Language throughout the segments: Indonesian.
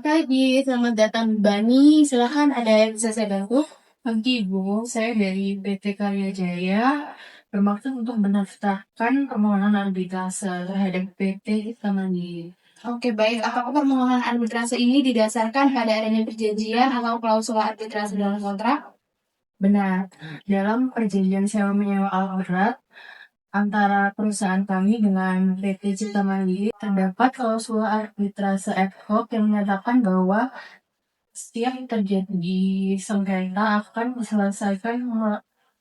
pagi, selamat datang Bani. Silahkan ada yang bisa saya bantu? Pagi Ibu, saya dari PT Karya Jaya bermaksud untuk mendaftarkan permohonan arbitrase terhadap PT Kita Mandiri. Oke, baik. Apakah permohonan arbitrase ini didasarkan pada adanya perjanjian atau klausul arbitrase dalam kontrak? Benar, dalam perjanjian sewa menyewa alat berat antara perusahaan kami dengan PT Cipta Mandiri terdapat klausul arbitrase ad hoc yang menyatakan bahwa setiap terjadi sengketa akan diselesaikan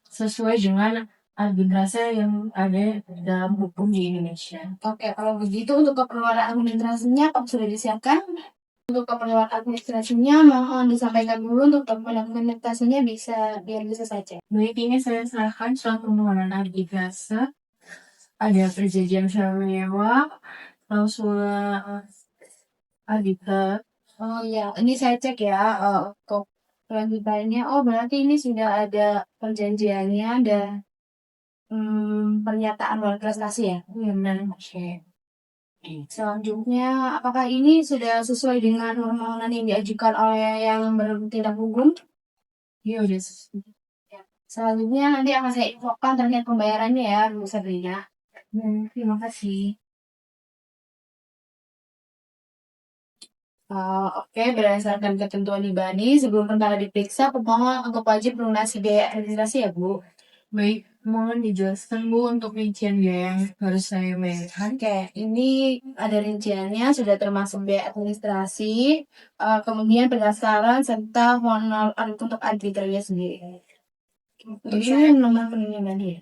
sesuai dengan arbitrase yang ada dalam hukum di Indonesia. Oke, kalau begitu untuk keperluan administrasinya apakah sudah disiapkan? Untuk keperluan administrasinya mohon disampaikan dulu untuk dokumentasinya biar bisa saja. Baik, ini saya serahkan surat permohonan arbitrase, ada perjanjian sewa menyewa, klausul arbitrase. Oh iya, ini saya cek ya untuk kelanjutannya. Oh berarti ini sudah ada perjanjiannya dan pernyataan luar prestasi ya? Iya, benar. Oke. Selanjutnya, apakah ini sudah sesuai dengan permohonan yang diajukan oleh yang bertindak hukum? Iya, udah sesuai. Selanjutnya nanti akan saya infokan terkait pembayarannya ya, Bu Sabrina. Terima kasih. Oke, berdasarkan ketentuan di Bani, sebelum perkara diperiksa, pemohon untuk wajib melunasi biaya administrasi ya, Bu. Baik, mohon dijelaskan Bu untuk rincian biaya yang harus saya bayarkan. Oke, ini ada rinciannya, sudah termasuk biaya administrasi, kemudian pendaftaran, serta honor untuk arbitranya sendiri. Ini nomor penuhnya Bani ya?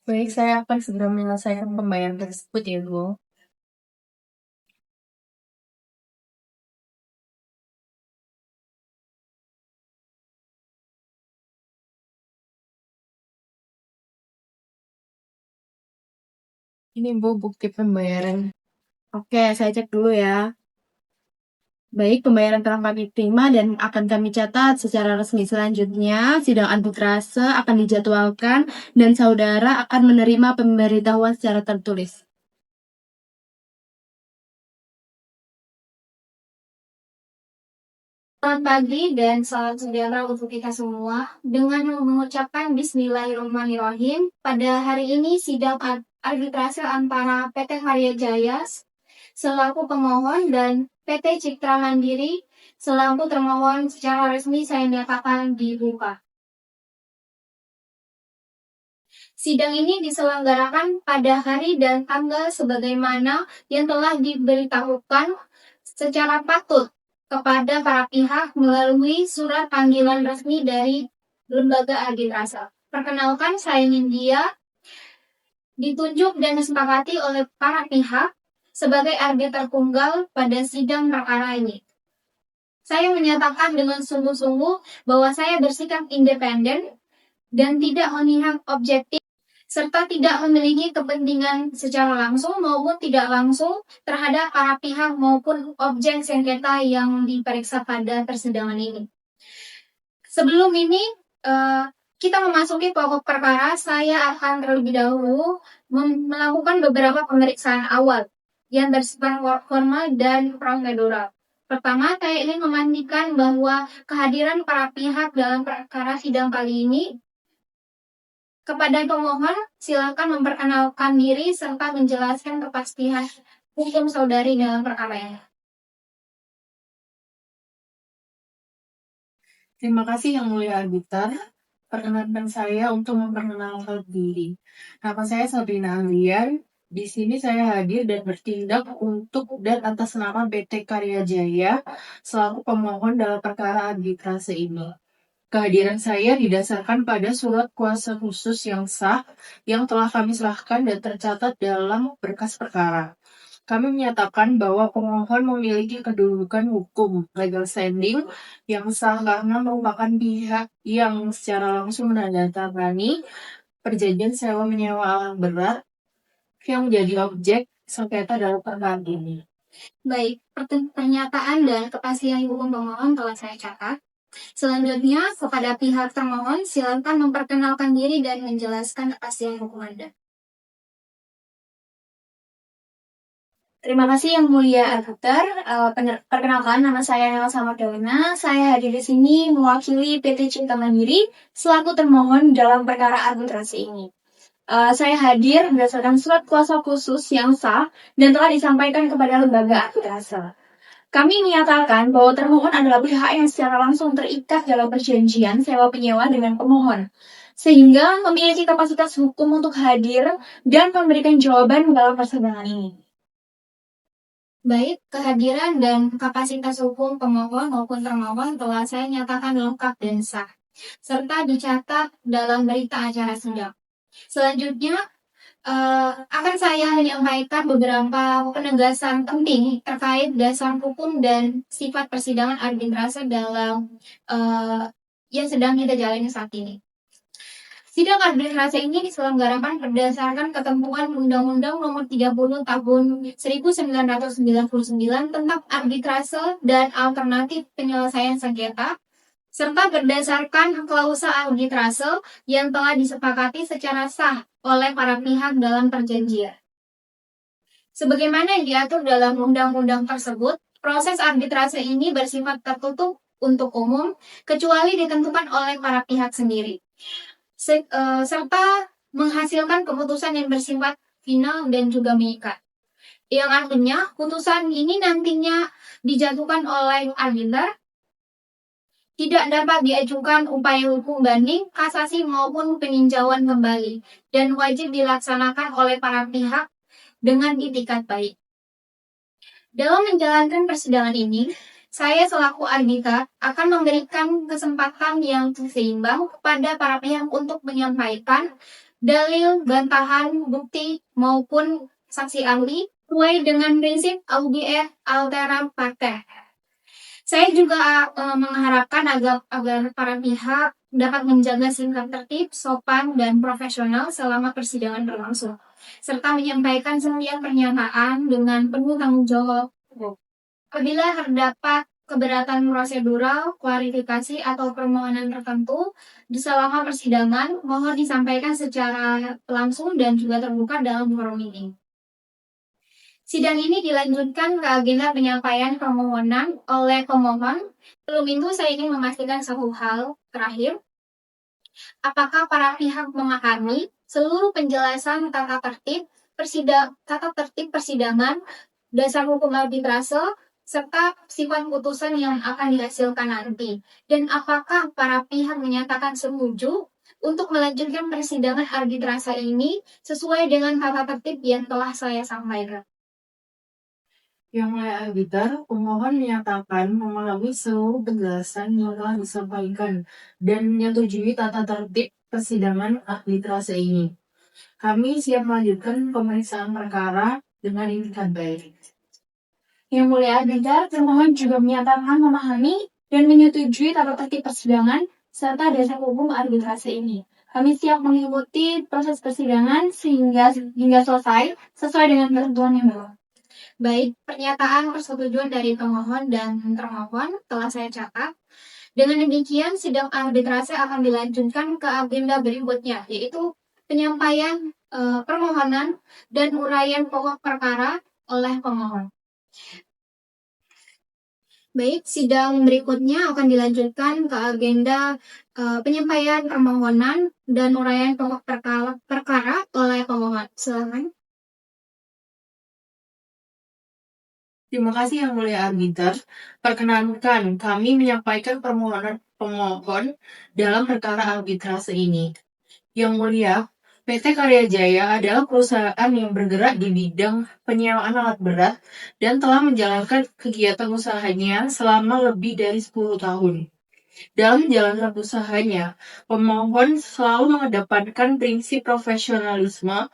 Baik, saya akan segera menyelesaikan pembayaran tersebut ya Bu. Ini Bu bukti pembayaran. Oke, saya cek dulu ya. Baik, pembayaran telah kami terima dan akan kami catat secara resmi. Selanjutnya, sidang arbitrase akan dijadwalkan dan saudara akan menerima pemberitahuan secara tertulis. Selamat pagi dan salam sejahtera untuk kita semua. Dengan mengucapkan Bismillahirrahmanirrahim, pada hari ini sidang arbitrase antara PT Karya Jaya selaku pemohon dan PT Citra Mandiri selaku termohon secara resmi saya nyatakan dibuka. Sidang ini diselenggarakan pada hari dan tanggal sebagaimana yang telah diberitahukan secara patut kepada para pihak melalui surat panggilan resmi dari Lembaga Arbitrase. Perkenalkan, saya Nindya, ditunjuk dan disepakati oleh para pihak sebagai arbiter tunggal pada sidang perkara ini. Saya menyatakan dengan sungguh-sungguh bahwa saya bersikap independen dan tidak memihak objektif serta tidak memiliki kepentingan secara langsung maupun tidak langsung terhadap para pihak maupun objek sengketa yang diperiksa pada persidangan ini. Sebelum ini, kita memasuki pokok perkara, saya akan terlebih dahulu melakukan beberapa pemeriksaan awal yang bersifat formal dan prosedural. Pertama, saya ingin memastikan bahwa kehadiran para pihak dalam perkara sidang kali ini. Kepada pemohon, silakan memperkenalkan diri serta menjelaskan kepastian hukum saudari dalam perkara ini. Terima kasih Yang Mulia Arbiter. Perkenankan saya untuk memperkenalkan diri. Nama saya Sabrina Alian. Di sini saya hadir dan bertindak untuk dan atas nama PT Karya Jaya selaku pemohon dalam perkara arbitrase ini. Kehadiran saya didasarkan pada surat kuasa khusus yang sah yang telah kami serahkan dan tercatat dalam berkas perkara. Kami menyatakan bahwa pemohon memiliki kedudukan hukum legal standing yang sah karena merupakan pihak yang secara langsung menandatangani perjanjian sewa menyewa alat berat yang menjadi objek sengketa dalam perkara ini. Baik, pernyataan dan kepastian hukum pemohon telah saya catat. Selanjutnya, kepada pihak termohon, silakan memperkenalkan diri dan menjelaskan kepastian hukum Anda. Terima kasih Yang Mulia Arbiter. Perkenalkan, nama saya Nelsa Mardana. Saya hadir di sini mewakili PT Cinta Mandiri selaku termohon dalam perkara arbitrase ini. Saya hadir berdasarkan surat kuasa khusus yang sah dan telah disampaikan kepada lembaga arbitrase. Kami menyatakan bahwa termohon adalah pihak yang secara langsung terikat dalam perjanjian sewa penyewa dengan pemohon, sehingga memiliki kapasitas hukum untuk hadir dan memberikan jawaban dalam persidangan ini. Baik, kehadiran dan kapasitas hukum pemohon maupun termohon telah saya nyatakan lengkap dan sah, serta dicatat dalam berita acara sidang. Selanjutnya, akan saya menyampaikan beberapa penegasan penting terkait dasar hukum dan sifat persidangan arbitrase dalam yang sedang kita jalani saat ini. Sidang arbitrase ini diselenggarakan berdasarkan ketentuan Undang-Undang Nomor 30 Tahun 1999 tentang arbitrase dan alternatif penyelesaian sengketa, serta berdasarkan klausa arbitrase yang telah disepakati secara sah oleh para pihak dalam perjanjian. Sebagaimana yang diatur dalam undang-undang tersebut, proses arbitrase ini bersifat tertutup untuk umum, kecuali ditentukan oleh para pihak sendiri, serta menghasilkan keputusan yang bersifat final dan juga mengikat. Yang artinya, putusan ini nantinya dijatuhkan oleh arbiter, tidak dapat diajukan upaya hukum banding, kasasi maupun peninjauan kembali, dan wajib dilaksanakan oleh para pihak dengan itikat baik. Dalam menjalankan persidangan ini, saya selaku arbiter akan memberikan kesempatan yang seimbang kepada para pihak untuk menyampaikan dalil, bantahan, bukti, maupun saksi ahli sesuai dengan prinsip audier alteram partem. Saya juga mengharapkan agar para pihak dapat menjaga sikap tertib, sopan, dan profesional selama persidangan berlangsung, serta menyampaikan setiap pernyataan dengan penuh tanggung jawab. Apabila terdapat keberatan prosedural, klarifikasi, atau permohonan tertentu di selama persidangan, mohon disampaikan secara langsung dan juga terbuka dalam forum ini. Sidang ini dilanjutkan ke agenda penyampaian permohonan oleh pemohon. Sebelum itu, saya ingin memastikan satu hal terakhir. Apakah para pihak memahami seluruh penjelasan tata tertib persidangan, dasar hukum arbitrase, serta sifat putusan yang akan dihasilkan nanti? Dan apakah para pihak menyatakan setuju untuk melanjutkan persidangan arbitrase ini sesuai dengan tata tertib yang telah saya sampaikan? Yang Mulia Arbiter, pemohon menyatakan memahami seluruh penjelasan yang telah disampaikan dan menyetujui tata tertib persidangan arbitrase ini. Kami siap melanjutkan pemeriksaan perkara dengan itikat baik. Yang Mulia Arbiter, termohon juga menyatakan memahami dan menyetujui tata tertib persidangan serta dasar hukum arbitrase ini. Kami siap mengikuti proses persidangan hingga selesai sesuai dengan ketentuan yang berlaku. Baik, pernyataan persetujuan dari pemohon dan termohon telah saya catat. Dengan demikian, sidang arbitrase akan dilanjutkan ke agenda berikutnya, yaitu penyampaian permohonan dan uraian pokok perkara oleh pemohon. Baik, sidang berikutnya akan dilanjutkan ke agenda penyampaian permohonan dan uraian pokok perkara oleh pemohon. Silakan. Terima kasih Yang Mulia Arbiter. Perkenankan kami menyampaikan permohonan pemohon dalam perkara arbitrase ini. Yang Mulia, PT Karya Jaya adalah perusahaan yang bergerak di bidang penyewaan alat berat dan telah menjalankan kegiatan usahanya selama lebih dari 10 tahun. Dalam menjalankan usahanya, pemohon selalu mengedepankan prinsip profesionalisme,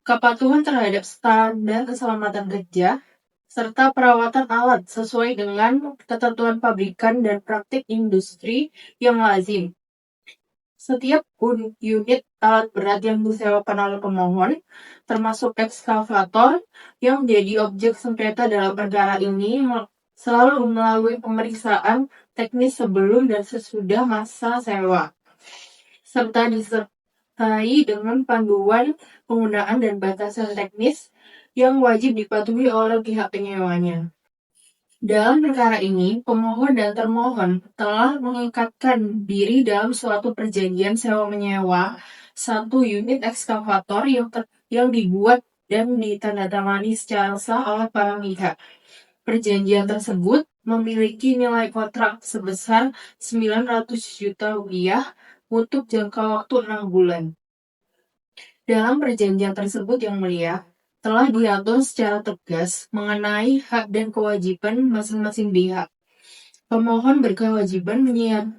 kepatuhan terhadap standar keselamatan kerja, serta perawatan alat sesuai dengan ketentuan pabrikan dan praktik industri yang lazim. Setiap unit alat berat yang disewakan oleh pemohon, termasuk ekskavator yang menjadi objek sengketa dalam perkara ini, selalu melalui pemeriksaan teknis sebelum dan sesudah masa sewa, serta disertai dengan panduan penggunaan dan batasan teknis yang wajib dipatuhi oleh pihak penyewanya. Dalam perkara ini, pemohon dan termohon telah mengikatkan diri dalam suatu perjanjian sewa-menyewa satu unit ekskavator yang dibuat dan ditandatangani secara sah oleh para pihak. Perjanjian tersebut memiliki nilai kontrak sebesar 900 juta rupiah untuk jangka waktu 6 bulan. Dalam perjanjian tersebut yang mulia, telah diatur secara tegas mengenai hak dan kewajiban masing-masing pihak. Pemohon berkewajiban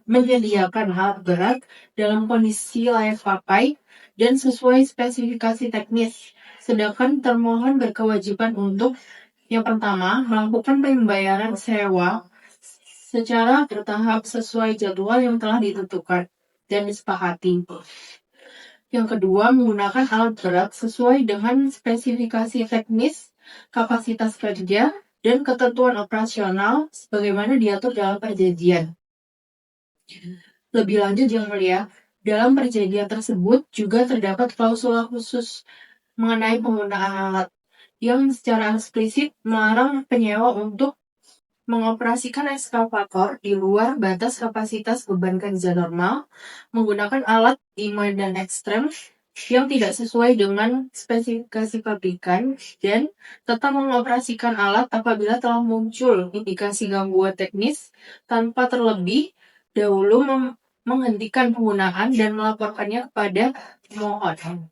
menyediakan alat berat dalam kondisi layak pakai dan sesuai spesifikasi teknis. Sedangkan termohon berkewajiban untuk yang pertama, melakukan pembayaran sewa secara bertahap sesuai jadwal yang telah ditentukan dan disepakati. Yang kedua, menggunakan alat berat sesuai dengan spesifikasi teknis, kapasitas kerja, dan ketentuan operasional sebagaimana diatur dalam perjanjian. Lebih lanjut yang mulia, dalam perjanjian tersebut juga terdapat klausul khusus mengenai penggunaan alat yang secara eksplisit melarang penyewa untuk mengoperasikan ekskavator di luar batas kapasitas beban kerja normal, menggunakan alat di medan ekstrem yang tidak sesuai dengan spesifikasi pabrikan, dan tetap mengoperasikan alat apabila telah muncul indikasi gangguan teknis tanpa terlebih dahulu menghentikan penggunaan dan melaporkannya kepada pemohon.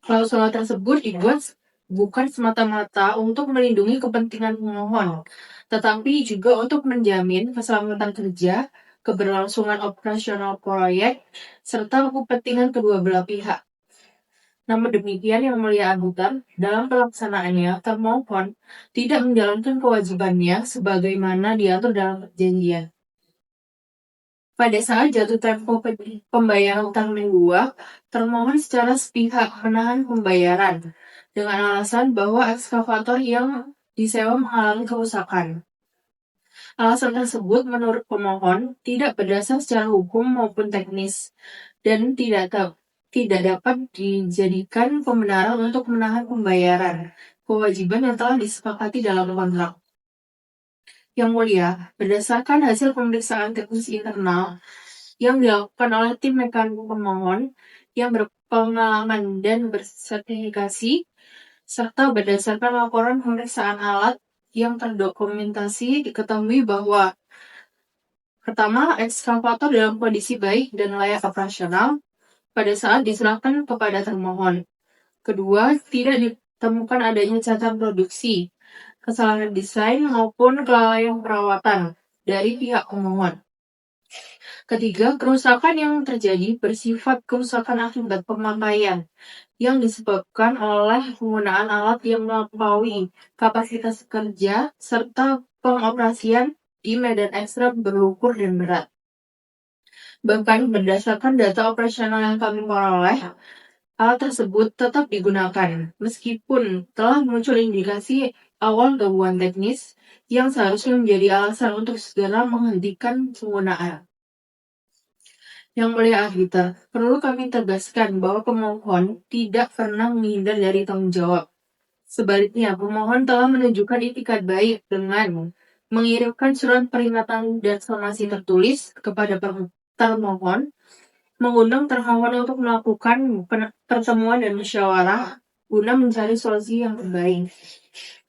Klausul tersebut dibuat bukan semata-mata untuk melindungi kepentingan pemohon, tetapi juga untuk menjamin keselamatan kerja, keberlangsungan operasional proyek, serta kepentingan kedua belah pihak. Namun demikian yang mulia auditor, dalam pelaksanaannya termohon tidak menjalankan kewajibannya sebagaimana diatur dalam perjanjian. Pada saat jatuh tempo pembayaran utang mingguan, termohon secara sepihak menahan pembayaran dengan alasan bahwa ekskavator yang disewa mengalami kerusakan. Alasan tersebut menurut pemohon tidak berdasar secara hukum maupun teknis dan tidak dapat dijadikan pembenaran untuk menahan pembayaran kewajiban yang telah disepakati dalam kontrak. Yang mulia, berdasarkan hasil pemeriksaan teknis internal yang dilakukan oleh tim mekanik pemohon yang berpengalaman dan bersertifikasi, serta berdasarkan laporan pemeriksaan alat yang terdokumentasi, diketahui bahwa pertama, ekskavator dalam kondisi baik dan layak operasional pada saat diserahkan kepada termohon. Kedua, tidak ditemukan adanya cacat produksi, kesalahan desain maupun kelalaian perawatan dari pihak pemohon. Ketiga, kerusakan yang terjadi bersifat kerusakan akibat pemakaian yang disebabkan oleh penggunaan alat yang melampaui kapasitas kerja serta pengoperasian di medan ekstrem berukur dan berat. Bahkan berdasarkan data operasional yang kami peroleh, alat tersebut tetap digunakan meskipun telah muncul indikasi awal gangguan teknis yang seharusnya menjadi alasan untuk segera menghentikan penggunaan. Yang mulia auditor, perlu kami tegaskan bahwa pemohon tidak pernah menghindar dari tanggung jawab. Sebaliknya, pemohon telah menunjukkan itikat baik dengan mengirimkan surat peringatan dan somasi tertulis kepada termohon, mengundang termohon untuk melakukan pertemuan dan musyawarah guna mencari solusi yang terbaik.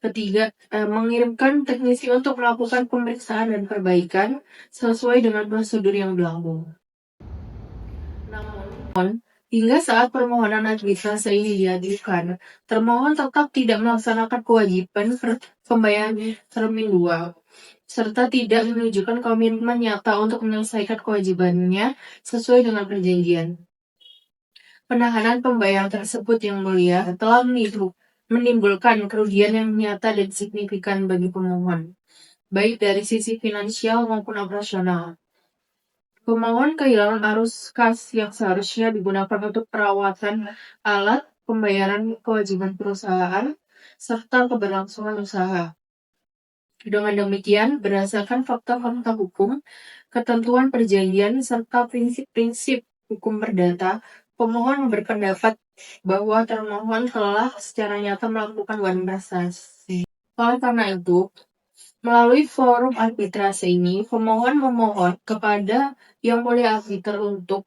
Ketiga, mengirimkan teknisi untuk melakukan pemeriksaan dan perbaikan sesuai dengan prosedur yang berlaku. Namun, hingga saat permohonan arbitrase ini diajukan, termohon tetap tidak melaksanakan kewajiban pembayaran termin 2, serta tidak menunjukkan komitmen nyata untuk menyelesaikan kewajibannya sesuai dengan perjanjian. Penahanan pembayaran tersebut yang mulia telah menimbulkan kerugian yang nyata dan signifikan bagi pemohon, baik dari sisi finansial maupun operasional. Pemohon kehilangan arus kas yang seharusnya digunakan untuk perawatan alat, pembayaran kewajiban perusahaan, serta keberlangsungan usaha. Dengan demikian, berdasarkan fakta-fakta hukum, ketentuan perjanjian, serta prinsip-prinsip hukum perdata, pemohon berpendapat bahwa termohon telah secara nyata melakukan one prestasi. Oleh karena itu, melalui forum arbitrase ini, pemohon memohon kepada Yang Mulia Arbiter untuk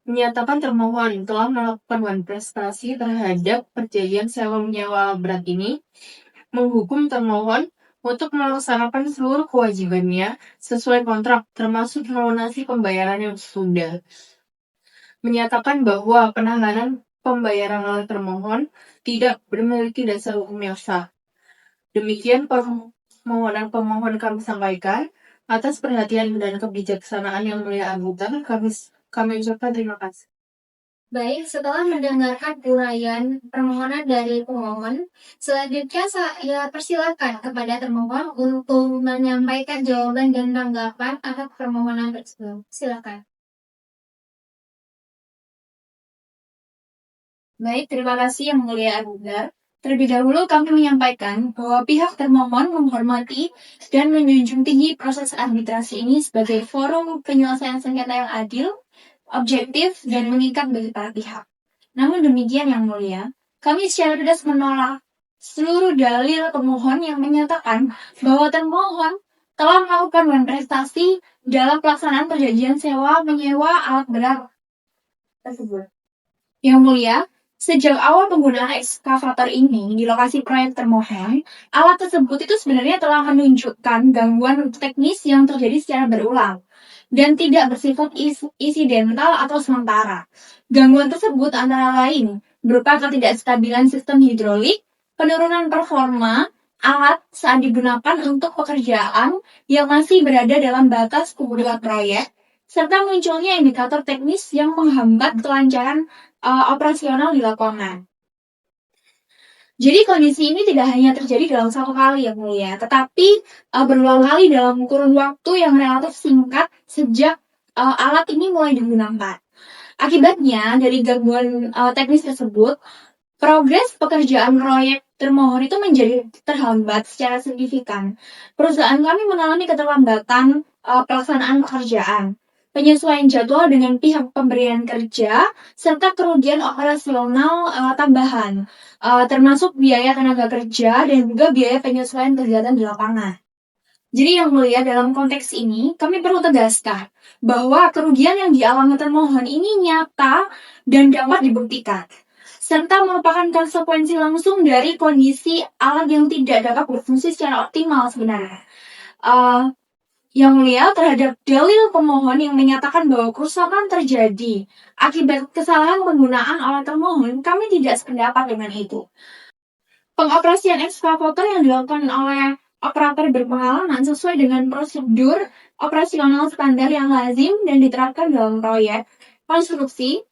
menyatakan termohon telah melakukan one prestasi terhadap perjanjian sewa menyewa berat ini, menghukum termohon untuk melaksanakan seluruh kewajibannya sesuai kontrak, termasuk melunasi pembayaran yang tertunda. Menyatakan bahwa penanganan pembayaran oleh termohon tidak memiliki dasar hukum yang sah. Demikian permohonan pemohon kami sampaikan. Atas perhatian dan kebijaksanaan Yang Mulia Arbiter, kami ucapkan terima kasih. Baik, setelah mendengarkan uraian permohonan dari pemohon, selanjutnya saya persilakan kepada termohon untuk menyampaikan jawaban dan tanggapan atas permohonan tersebut. Silakan. Baik, terima kasih Yang Mulia Arbiter. Terlebih dahulu kami menyampaikan bahwa pihak termohon menghormati dan menjunjung tinggi proses arbitrasi ini sebagai forum penyelesaian sengketa yang adil, objektif, dan mengikat bagi para pihak. Namun demikian Yang Mulia, kami secara tegas menolak seluruh dalil pemohon yang menyatakan bahwa termohon telah melakukan one prestasi dalam pelaksanaan perjanjian sewa menyewa alat berat tersebut. Yang Mulia, sejak awal penggunaan ekskavator ini di lokasi proyek termohon, alat tersebut itu sebenarnya telah menunjukkan gangguan teknis yang terjadi secara berulang dan tidak bersifat insidental atau sementara. Gangguan tersebut antara lain berupa ketidakstabilan sistem hidrolik, penurunan performa alat saat digunakan untuk pekerjaan yang masih berada dalam batas kebutuhan proyek, serta munculnya indikator teknis yang menghambat kelancaran operasional di lapangan. Jadi kondisi ini tidak hanya terjadi dalam satu kali Yang Mulia, tetapi berulang kali dalam kurun waktu yang relatif singkat sejak alat ini mulai digunakan. Akibatnya dari gangguan teknis tersebut, progres pekerjaan proyek termohon itu menjadi terhambat secara signifikan. Perusahaan kami mengalami keterlambatan pelaksanaan pekerjaan, penyesuaian jadwal dengan pihak pemberian kerja, serta kerugian operasional tambahan, termasuk biaya tenaga kerja dan juga biaya penyesuaian kegiatan di lapangan. Jadi Yang Mulia, dalam konteks ini, kami perlu tegaskan bahwa kerugian yang dialami termohon ini nyata dan dapat dibuktikan, serta merupakan konsekuensi langsung dari kondisi alat yang tidak dapat berfungsi secara optimal sebenarnya. Yang Mulia, terhadap dalil pemohon yang menyatakan bahwa kerusakan terjadi akibat kesalahan penggunaan alat termohon, kami tidak sependapat dengan itu. Pengoperasian ekskavator yang dilakukan oleh operator berpengalaman sesuai dengan prosedur operasional standar yang lazim dan diterapkan dalam proyek konstruksi.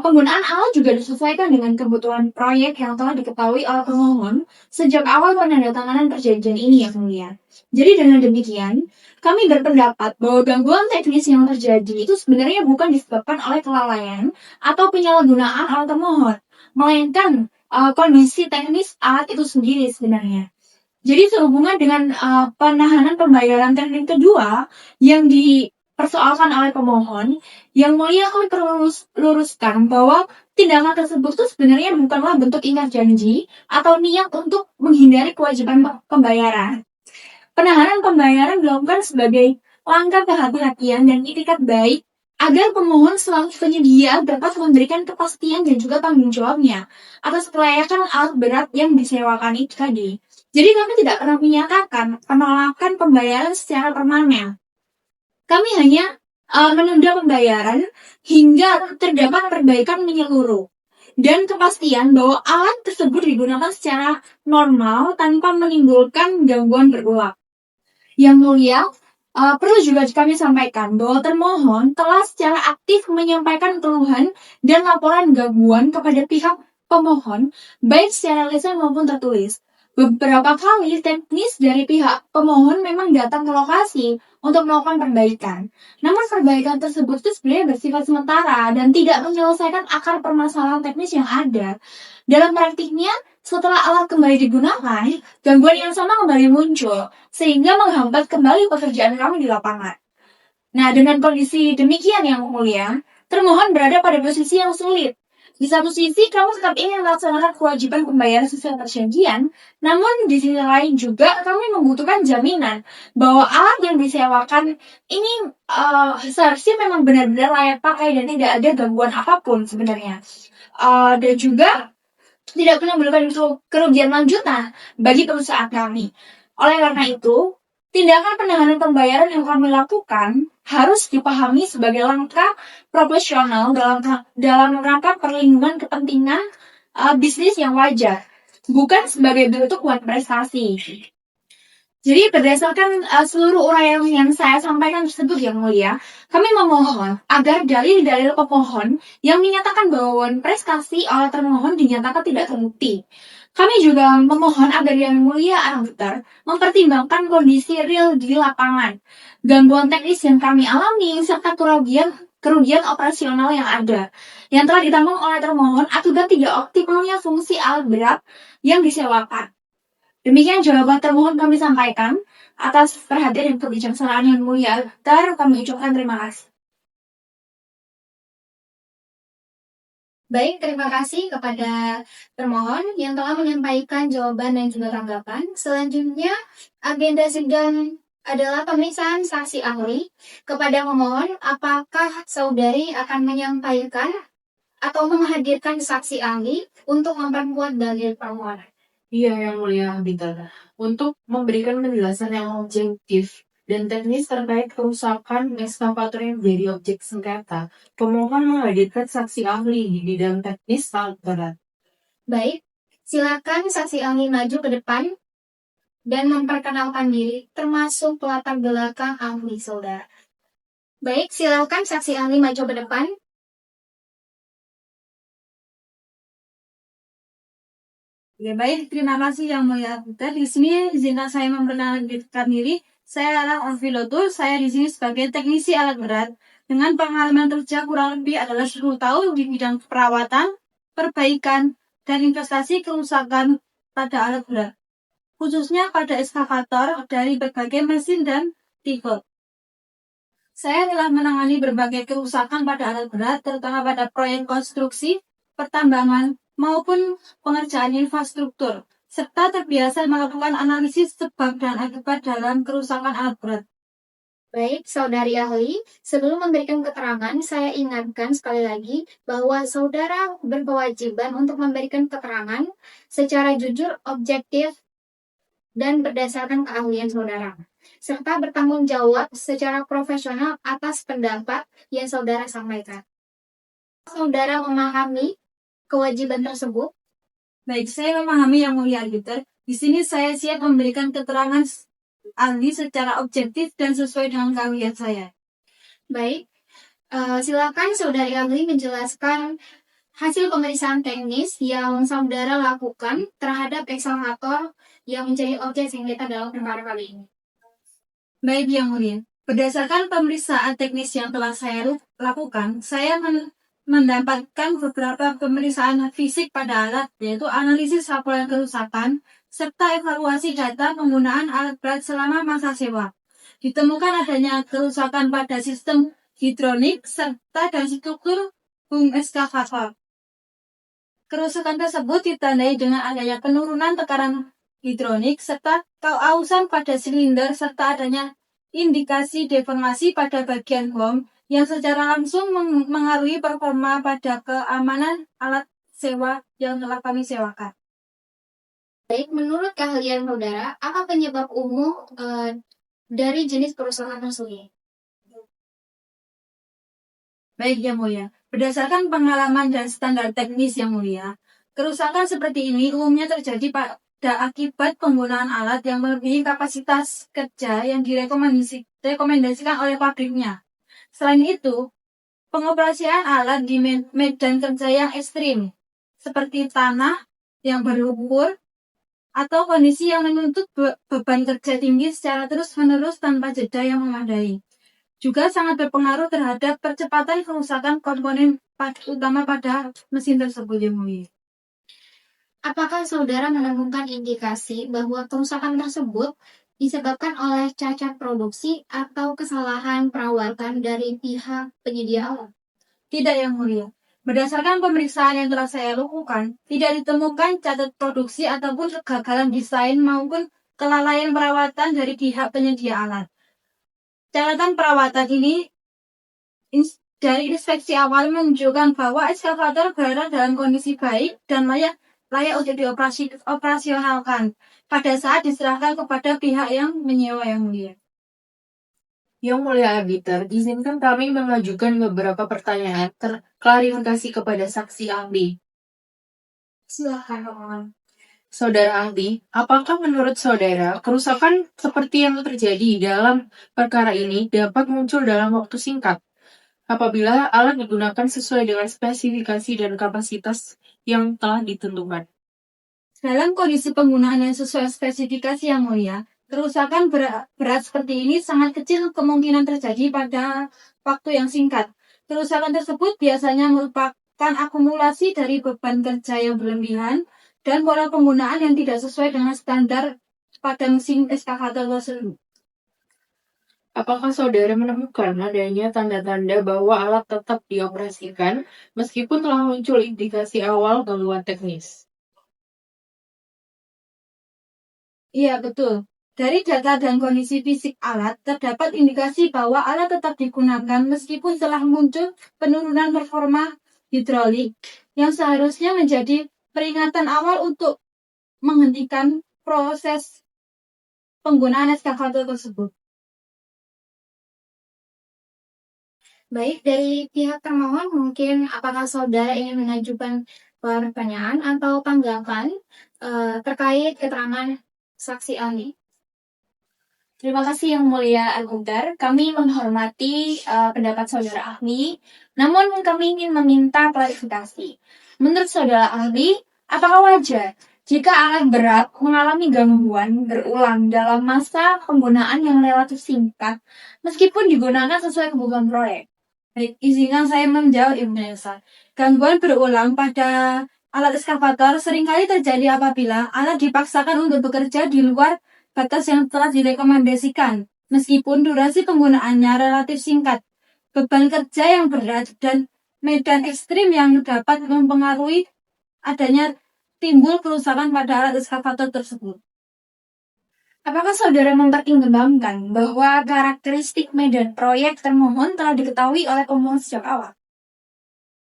Penggunaan alat juga disesuaikan dengan kebutuhan proyek yang telah diketahui oleh pemohon sejak awal penandatanganan perjanjian ini Yang Mulia. Jadi dengan demikian, kami berpendapat bahwa gangguan teknis yang terjadi itu sebenarnya bukan disebabkan oleh kelalaian atau penyalahgunaan alat termohon, melainkan kondisi teknis alat itu sendiri sebenarnya. Jadi sehubungan dengan penahanan pembayaran termin kedua yang dipersoalkan oleh pemohon, Yang Mulia kami perlu luruskan bahwa tindakan tersebut itu sebenarnya bukanlah bentuk ingkar janji atau niat untuk menghindari kewajiban pembayaran. Penahanan pembayaran dilakukan sebagai langkah kehati-hatian dan itikat baik agar pemohon selaku penyedia dapat memberikan kepastian dan juga tanggung jawabnya atas kelayakan alat berat yang disewakan itu tadi. Jadi kami tidak pernah menyatakan penolakan pembayaran secara permanen. Kami hanya menunda pembayaran hingga terdapat perbaikan menyeluruh dan kepastian bahwa alat tersebut digunakan secara normal tanpa menimbulkan gangguan berulang. Yang Mulia, perlu juga kami sampaikan bahwa termohon telah secara aktif menyampaikan keluhan dan laporan gangguan kepada pihak pemohon, baik secara lisan maupun tertulis. Beberapa kali teknis dari pihak pemohon memang datang ke lokasi untuk melakukan perbaikan. Namun perbaikan tersebut itu sebenarnya bersifat sementara dan tidak menyelesaikan akar permasalahan teknis yang ada. Dalam praktiknya, setelah alat kembali digunakan, gangguan yang sama kembali muncul, sehingga menghambat kembali pekerjaan kami di lapangan. Nah, dengan kondisi demikian Yang Mulia, termohon berada pada posisi yang sulit, Di satu sisi, kamu tetap ingin melaksanakan kewajiban pembayaran sesuai perjanjian, namun di sisi lain juga kami membutuhkan jaminan bahwa alat yang disewakan ini seharusnya memang benar-benar layak pakai dan tidak ada gangguan apapun sebenarnya. Dan juga tidak menimbulkan kerugian lanjutan bagi perusahaan kami. Oleh karena itu, tindakan penahanan pembayaran yang kami lakukan harus dipahami sebagai langkah profesional dalam rangka perlindungan kepentingan bisnis yang wajar, bukan sebagai bentuk uang prestasi. Jadi berdasarkan seluruh uraian yang saya sampaikan tersebut yang mulia, kami memohon agar dalil-dalil pemohon yang menyatakan bahwa prestasi oleh termohon dinyatakan tidak terbukti. Kami juga memohon agar yang mulia arbiter mempertimbangkan kondisi real di lapangan, gangguan teknis yang kami alami, serta kerugian operasional yang ada, yang telah ditanggung oleh termohon akibat tidak optimalnya fungsi alat berat yang disewakan. Demikian jawaban termohon kami sampaikan. Atas perhatian dan kebijaksanaan yang mulia arbiter, kami ucapkan terima kasih. Baik, terima kasih kepada termohon yang telah menyampaikan jawaban dan juga tanggapan. Selanjutnya, agenda sidang adalah pemeriksaan saksi ahli. Kepada pemohon, apakah saudari akan menyampaikan atau menghadirkan saksi ahli untuk memperkuat dalil permohonan? Iya, yang mulia arbiter. Untuk memberikan penjelasan yang objektif dan teknis terkait kerusakan ekskavator yang menjadi objek sengketa, pemohon menghadirkan saksi ahli di bidang teknis alat berat. Baik, silakan saksi ahli maju ke depan dan memperkenalkan diri, termasuk latar belakang ahli saudara. Baik, silakan saksi ahli maju ke depan. Ya baik, terima kasih yang mulia arbiter. Di sini izinkan saya memperkenalkan diri. Saya adalah Onfilotur. Saya di sini sebagai teknisi alat berat dengan pengalaman kerja kurang lebih adalah 10 tahun di bidang perawatan, perbaikan, dan investasi kerusakan pada alat berat, khususnya pada ekskavator dari berbagai mesin dan tipe. Saya telah menangani berbagai kerusakan pada alat berat, terutama pada proyek konstruksi, pertambangan, maupun pengerjaan infrastruktur, serta terbiasa melakukan analisis sebab dan akibat dalam kerusakan alat berat. Baik, saudari ahli, sebelum memberikan keterangan, saya ingatkan sekali lagi bahwa saudara berkewajiban untuk memberikan keterangan secara jujur, objektif, dan berdasarkan keahlian saudara, serta bertanggung jawab secara profesional atas pendapat yang saudara sampaikan. Saudara memahami kewajiban tersebut? Baik, saya memahami yang mulia arbiter. Di sini saya siap memberikan keterangan ahli secara objektif dan sesuai dengan keahlian saya. Baik, silakan saudari ahli menjelaskan hasil pemeriksaan teknis yang saudara lakukan terhadap ekskavator yang menjadi objek sengketa dalam perkara kali ini. Baik yang mulia, berdasarkan pemeriksaan teknis yang telah saya lakukan, saya mendapatkan beberapa pemeriksaan fisik pada alat, yaitu analisis laporan kerusakan, serta evaluasi data penggunaan alat berat selama masa sewa. Ditemukan adanya kerusakan pada sistem hidrolik serta dan struktur boom ekskavator. Kerusakan tersebut ditandai dengan adanya penurunan tekanan hidrolik serta keausan pada silinder serta adanya indikasi deformasi pada bagian bom yang secara langsung mengaruhi performa pada keamanan alat sewa yang telah kami sewakan. Baik, menurut keahlian saudara, apa penyebab umum dari jenis kerusakan tersebut? Baik yang mulia, berdasarkan pengalaman dan standar teknis yang mulia, kerusakan seperti ini umumnya terjadi pada akibat penggunaan alat yang melebihi kapasitas kerja yang direkomendasikan oleh pabriknya. Selain itu, pengoperasian alat di medan kerja yang ekstrim, seperti tanah yang berlumpur, atau kondisi yang menuntut beban kerja tinggi secara terus-menerus tanpa jeda yang memadai, juga sangat berpengaruh terhadap percepatan kerusakan komponen utama pada mesin tersebut yang mulia. Apakah saudara menemukan indikasi bahwa kerusakan tersebut disebabkan oleh cacat produksi atau kesalahan perawatan dari pihak penyedia alat? Tidak yang mulia. Berdasarkan pemeriksaan yang telah saya lakukan, tidak ditemukan catat produksi ataupun kegagalan desain maupun kelalaian perawatan dari pihak penyedia alat. Catatan perawatan ini dari inspeksi awal menunjukkan bahwa ekskavator berada dalam kondisi baik dan layak untuk dioperasionalkan pada saat diserahkan kepada pihak yang menyewa, yang mulia. Yang mulia arbiter, izinkan kami mengajukan beberapa pertanyaan klarifikasi kepada saksi ahli. Silakan, Roman. Saudara ahli, apakah menurut saudara kerusakan seperti yang terjadi dalam perkara ini dapat muncul dalam waktu singkat apabila alat digunakan sesuai dengan spesifikasi dan kapasitas yang telah ditentukan? Dalam kondisi penggunaan yang sesuai spesifikasi, yang mulia, kerusakan berat seperti ini sangat kecil kemungkinan terjadi pada waktu yang singkat. Kerusakan tersebut biasanya merupakan akumulasi dari beban kerja yang berlebihan dan pola penggunaan yang tidak sesuai dengan standar pada mesin ekskavator tersebut. Apakah saudara menemukan adanya tanda-tanda bahwa alat tetap dioperasikan meskipun telah muncul indikasi awal gangguan teknis? Iya, betul. Dari data dan kondisi fisik alat, terdapat indikasi bahwa alat tetap digunakan meskipun telah muncul penurunan performa hidrolik yang seharusnya menjadi peringatan awal untuk menghentikan proses penggunaan ekskavator tersebut. Baik, dari pihak termohon mungkin apakah saudara ingin mengajukan pertanyaan atau tanggapan terkait keterangan saksi ahli? Terima kasih yang mulia arbiter. Kami menghormati pendapat saudara ahli, namun kami ingin meminta klarifikasi. Menurut saudara ahli, apakah wajar jika alat berat mengalami gangguan berulang dalam masa penggunaan yang relatif singkat, meskipun digunakan sesuai kebutuhan proyek? Baik, izinkan saya menjawab, Ibu Nesa. Gangguan berulang pada alat ekskavator seringkali terjadi apabila alat dipaksakan untuk bekerja di luar batas yang telah direkomendasikan. Meskipun durasi penggunaannya relatif singkat, beban kerja yang berat dan medan ekstrim yang dapat mempengaruhi adanya timbul kerusakan pada alat ekskavator tersebut. Apakah saudara mempertimbangkan bahwa karakteristik medan proyek termohon telah diketahui oleh pemohon sejak awal?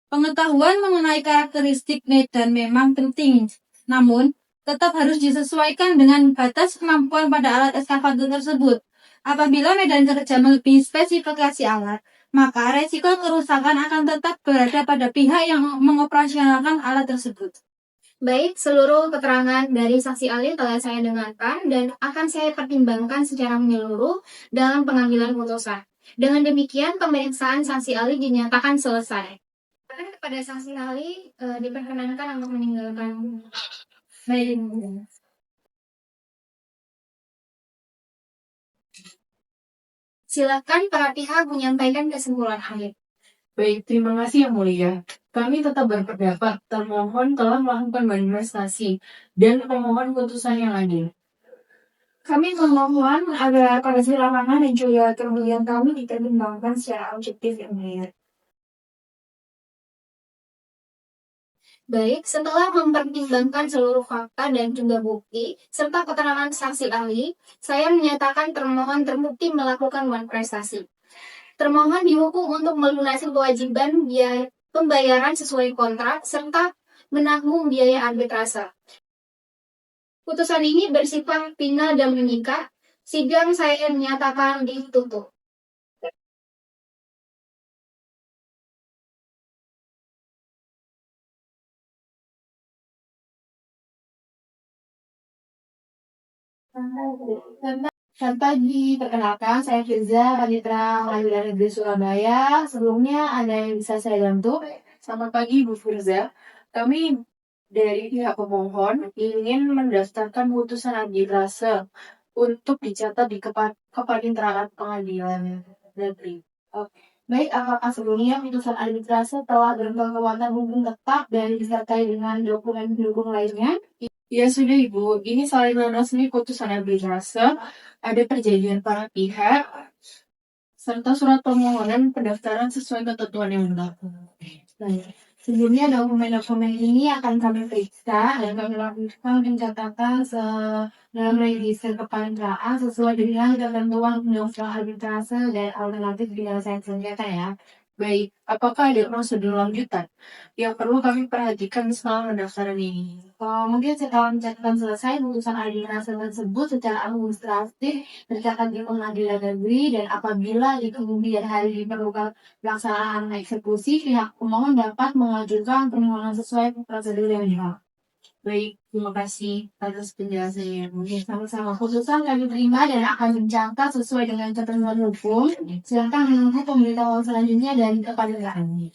Pengetahuan mengenai karakteristik medan memang penting, namun tetap harus disesuaikan dengan batas kemampuan pada alat ekskavator tersebut. Apabila medan kerja melebihi spesifikasi alat, maka resiko kerusakan akan tetap berada pada pihak yang mengoperasionalkan alat tersebut. Baik, seluruh keterangan dari saksi ahli telah saya dengarkan dan akan saya pertimbangkan secara menyeluruh dalam pengambilan putusan. Dengan demikian, pemeriksaan saksi ahli dinyatakan selesai. Kepada saksi ahli diperkenankan untuk meninggalkan. Silakan para pihak menyampaikan kesimpulan akhir. Baik, terima kasih yang mulia. Kami tetap berpendapat termohon telah melakukan manifestasi dan memohon putusan yang adil. Kami memohon agar kondisi lapangan dan juga kerugian kami dipertimbangkan secara objektif, yang mulia. Baik, setelah mempertimbangkan seluruh fakta dan juga bukti, serta keterangan saksi ahli, saya menyatakan termohon terbukti melakukan prestasi. Termohon dihukum untuk melunasi kewajiban biaya pembayaran sesuai kontrak, serta menanggung biaya arbitrase. Putusan ini bersifat final dan mengikat. Sidang saya menyatakan ditutup. Selamat pagi, perkenalkan saya Firza, Panitra Pengadilan Negeri Surabaya. Sebelumnya ada yang bisa saya bantu? Selamat pagi Bu Firza. Kami dari pihak pemohon ingin mendaftarkan putusan arbitrase untuk dicatat di Kepaniteraan Pengadilan Negeri. Baik, apakah sebelumnya putusan arbitrase telah berkekuatan hukum tetap dan disertai dengan dokumen pendukung lainnya? Ya sudah Ibu, ini salinan resmi putusan arbitrase, ada perjanjian para pihak, serta surat permohonan pendaftaran sesuai ketentuan yang berlaku. Sebelumnya dokumen-dokumen ini akan kami periksa dan kami lakukan pencatatan dalam register kepaniteraan sesuai dengan ketentuan undang-undang arbitrase dan alternatif penyelesaian sengketa ya. Baik, apakah ada prosedur lanjutan yang perlu kami perhatikan selama pendaftaran ini? Mungkin setelah pencatatan selesai, putusan arbitrase tersebut secara administratif tercatat di pengadilan negeri dan apabila di kemudian hari diperlukan pelaksanaan eksekusi, pihak pemohon dapat mengajukan permohonan sesuai prosedur yang berlaku. Baik, terima kasih atas penjelasannya. Mungkin sama-sama putusan kami terima dan akan dicatat sesuai dengan ketentuan hukum. Silakan menunggu pemberitahuan selanjutnya dari kepada kami.